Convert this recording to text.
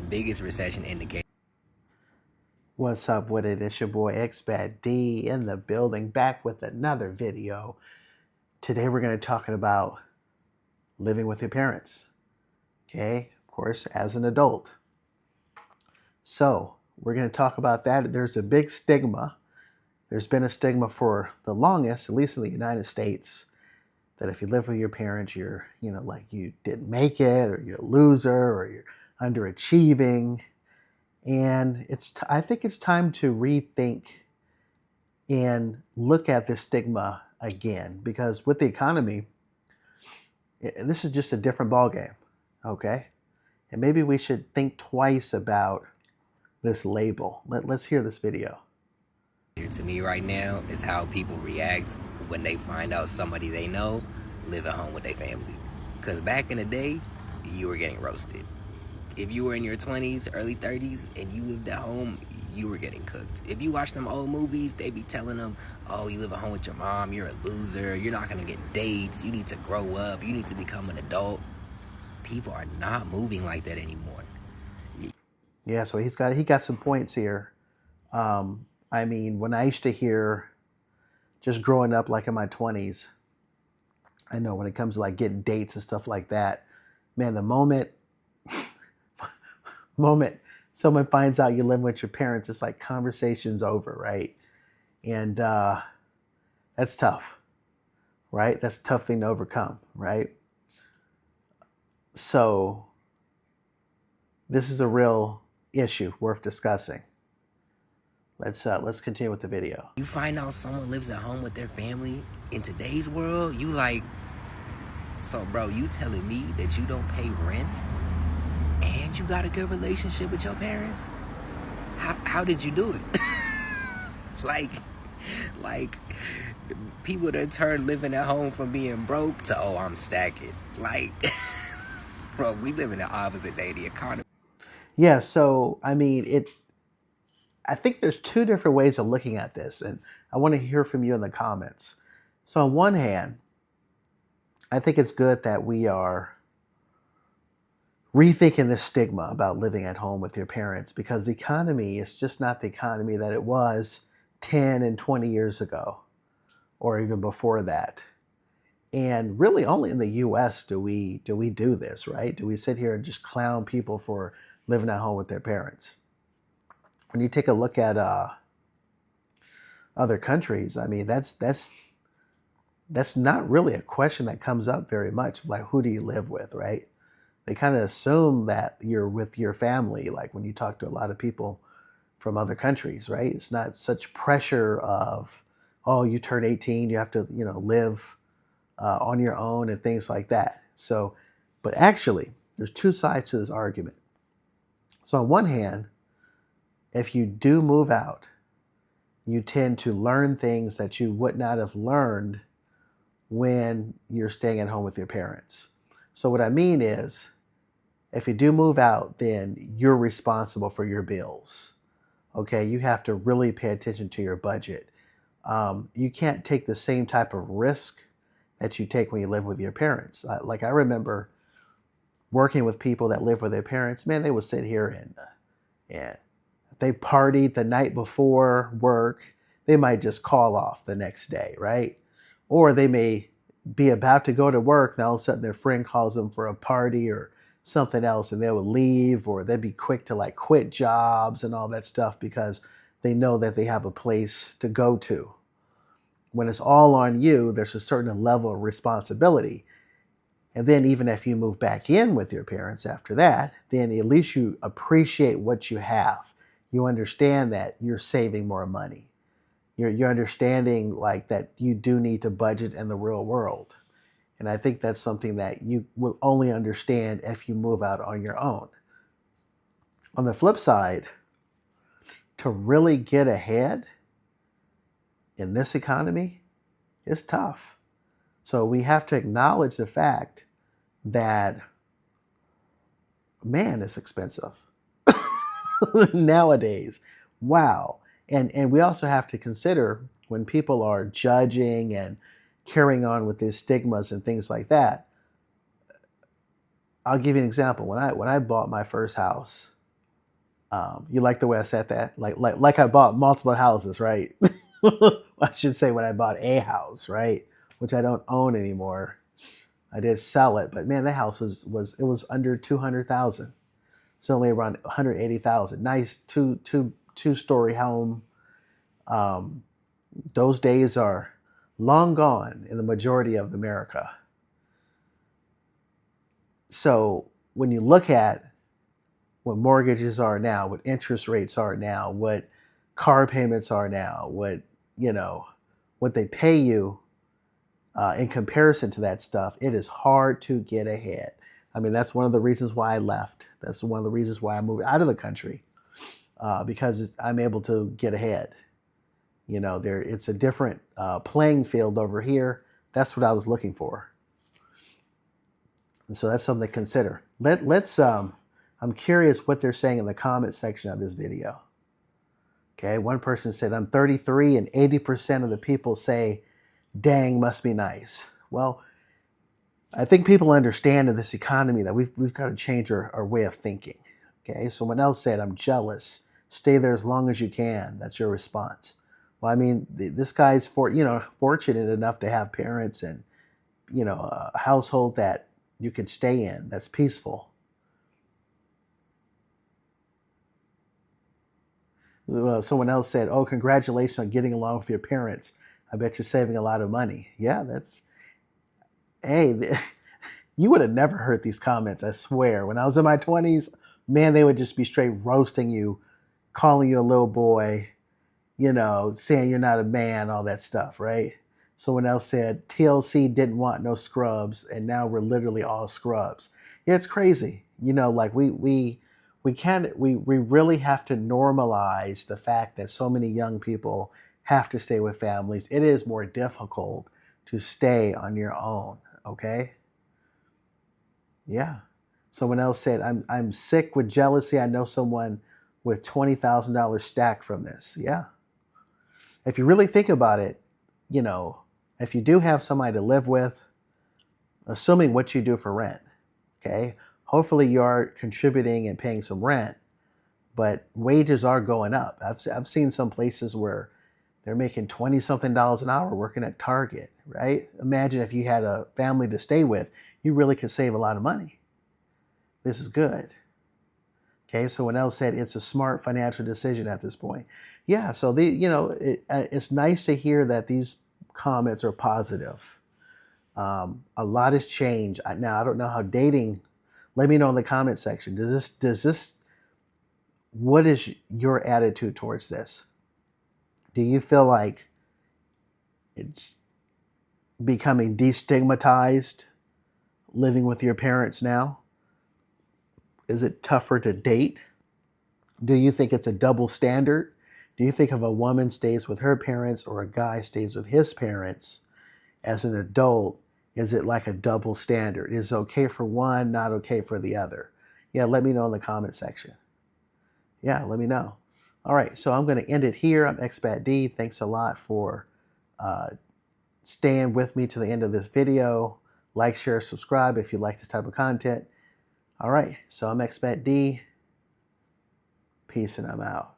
the biggest recession indicator. What's up with it? It's your boy Expat D in the building, back with another video. Today we're going to talk about living with your parents. Okay, of course, as an adult. So we're going to talk about that. There's a big stigma. There's been a stigma for the longest, at least in the United States, that if you live with your parents, you're, like you didn't make it, or you're a loser, or you're underachieving. And I think it's time to rethink and look at this stigma again, because with the economy, this is just a different ballgame, okay? And maybe we should think twice about this label. Let's hear this video. To me right now is how people react when they find out somebody they know live at home with their family. Because back in the day, you were getting roasted. If you were in your 20s, early 30s, and you lived at home, you were getting cooked. If you watch them old movies, they be telling them, oh, you live at home with your mom, you're a loser, you're not going to get dates, you need to grow up, you need to become an adult. People are not moving like that anymore. Yeah, so he got some points here. I mean, when I used to hear, just growing up like in my 20s, I know when it comes to like getting dates and stuff like that, man, the moment someone finds out you live with your parents, it's like conversation's over, right? And that's tough, right? That's a tough thing to overcome, right? So this is a real issue worth discussing. Let's continue with the video. You find out someone lives at home with their family in today's world, you like, so bro, you telling me that you don't pay rent and you got a good relationship with your parents? How did you do it? like people that turn living at home from being broke to, oh, I'm stacking. Like, bro, we live in the opposite day of the economy. Yeah, so I mean, I think there's two different ways of looking at this, and I want to hear from you in the comments. So on one hand, I think it's good that we are rethinking this stigma about living at home with your parents, because the economy is just not the economy that it was 10 and 20 years ago, or even before that. And really only in the US do we do this, right? Do we sit here and just clown people for living at home with their parents? When you take a look at other countries, I mean, that's not really a question that comes up very much. Like, who do you live with, right? They kind of assume that you're with your family. Like when you talk to a lot of people from other countries, right? It's not such pressure of, oh, you turn 18, you have to, live on your own and things like that. So, but actually, there's two sides to this argument. So on one hand, if you do move out, you tend to learn things that you would not have learned when you're staying at home with your parents. So what I mean is, if you do move out, then you're responsible for your bills. Okay, you have to really pay attention to your budget. You can't take the same type of risk that you take when you live with your parents. Like I remember working with people that live with their parents. Man, they would sit here and they partied the night before work, they might just call off the next day, right? Or they may be about to go to work, and all of a sudden their friend calls them for a party or something else, and they would leave, or they'd be quick to like quit jobs and all that stuff because they know that they have a place to go to. When it's all on you, there's a certain level of responsibility. And then even if you move back in with your parents after that, then at least you appreciate what you have. You understand that you're saving more money. You're understanding like that you do need to budget in the real world. And I think that's something that you will only understand if you move out on your own. On the flip side, to really get ahead in this economy is tough. So we have to acknowledge the fact that, man, it's expensive nowadays. Wow. And we also have to consider when people are judging and carrying on with these stigmas and things like that. I'll give you an example. When I bought my first house, You like the way I said that? Like I bought multiple houses, right? I should say when I bought a house, right? Which I don't own anymore. I did sell it, but man, that house was under 200,000. It's only around 180,000. Nice two story home. Um, those days are long gone in the majority of America. So when you look at what mortgages are now, what interest rates are now, what car payments are now, you know, what they pay you in comparison to that stuff, it is hard to get ahead. I mean, that's one of the reasons why I left. That's one of the reasons why I moved out of the country because I'm able to get ahead. You know, it's a different playing field over here. That's what I was looking for. And so that's something to consider. I'm curious what they're saying in the comment section of this video. Okay, one person said, I'm 33 and 80% of the people say, dang, must be nice. Well, I think people understand in this economy that we've got to change our way of thinking. Okay, someone else said, I'm jealous. Stay there as long as you can. That's your response. Well, I mean, this guy's fortunate enough to have parents and a household that you can stay in that's peaceful. Someone else said, oh, congratulations on getting along with your parents. I bet you're saving a lot of money. Yeah, hey, you would have never heard these comments, I swear. When I was in my 20s, man, they would just be straight roasting you, calling you a little boy, saying you're not a man, all that stuff, right? Someone else said, TLC didn't want no scrubs, and now we're literally all scrubs. Yeah, it's crazy. Like we really have to normalize the fact that so many young people have to stay with families. It is more difficult to stay on your own, okay? Yeah. Someone else said, I'm sick with jealousy. I know someone with $20,000 stacked from this. Yeah. If you really think about it, if you do have somebody to live with, assuming what you do for rent, okay, hopefully you are contributing and paying some rent, but wages are going up. I've seen some places where they're making 20 something dollars an hour working at Target, right? Imagine if you had a family to stay with, you really could save a lot of money. This is good. Okay, someone else said it's a smart financial decision at this point. Yeah, so it's nice to hear that these comments are positive. A lot has changed. Now I don't know how dating. Let me know in the comment section. What is your attitude towards this? Do you feel like it's becoming destigmatized living with your parents now? Is it tougher to date? Do you think it's a double standard? Do you think if a woman stays with her parents or a guy stays with his parents as an adult, is it like a double standard? Is it okay for one, not okay for the other? Yeah, let me know in the comment section. Yeah, let me know. All right, so I'm going to end it here. I'm Expat D. Thanks a lot for staying with me to the end of this video. Like, share, subscribe if you like this type of content. All right, so I'm Expat D. Peace and I'm out.